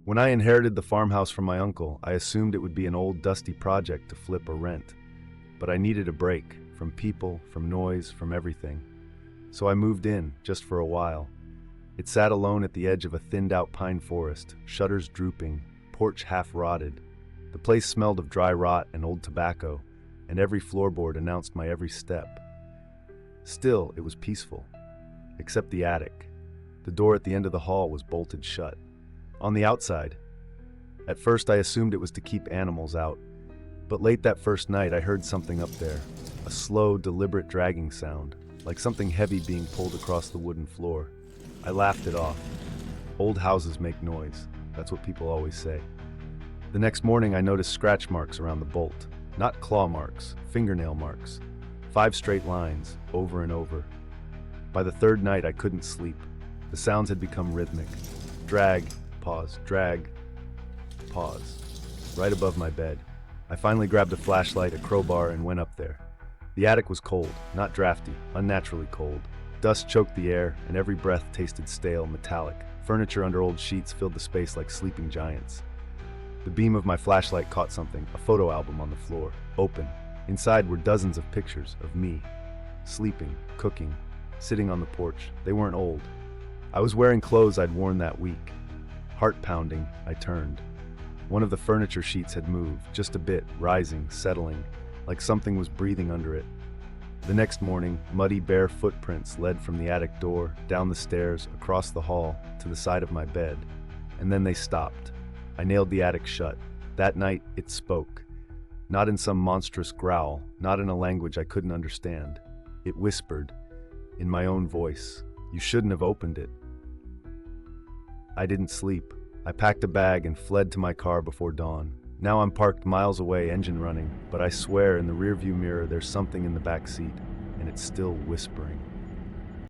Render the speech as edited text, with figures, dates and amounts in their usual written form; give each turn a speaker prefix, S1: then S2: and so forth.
S1: When I inherited the farmhouse from my uncle, I assumed it would be an old, dusty project to flip or rent. But I needed a break from people, from noise, from everything. So I moved in, just for a while. It sat alone at the edge of a thinned-out pine forest, shutters drooping, porch half-rotted. The place smelled of dry rot and old tobacco, and every floorboard announced my every step. Still, it was peaceful, except the attic. The door at the end of the hall was bolted shut. On the outside. At first I assumed it was to keep animals out, but late that first night I heard something up there, a slow, deliberate dragging sound, like something heavy being pulled across the wooden floor. I laughed it off. Old houses make noise, that's what people always say. The next morning I noticed scratch marks around the bolt, not claw marks, fingernail marks, 5 straight lines, over and over. By the third night I couldn't sleep. The sounds had become rhythmic. Drag, pause, drag, pause. Right above my bed. I finally grabbed a flashlight, a crowbar, and went up there. The attic was cold, not drafty, unnaturally cold. Dust choked the air, and every breath tasted stale, metallic. Furniture under old sheets filled the space like sleeping giants. The beam of my flashlight caught something, a photo album on the floor, open. Inside were dozens of pictures of me, sleeping, cooking, sitting on the porch. They weren't old. I was wearing clothes I'd worn that week. Heart pounding, I turned. One of the furniture sheets had moved, just a bit, rising, settling, like something was breathing under it. The next morning, muddy, bare footprints led from the attic door, down the stairs, across the hall, to the side of my bed. And then they stopped. I nailed the attic shut. That night, it spoke. Not in some monstrous growl, not in a language I couldn't understand. It whispered, in my own voice, "You shouldn't have opened it." I didn't sleep. I packed a bag and fled to my car before dawn. Now I'm parked miles away, engine running, but I swear in the rearview mirror there's something in the back seat, and it's still whispering.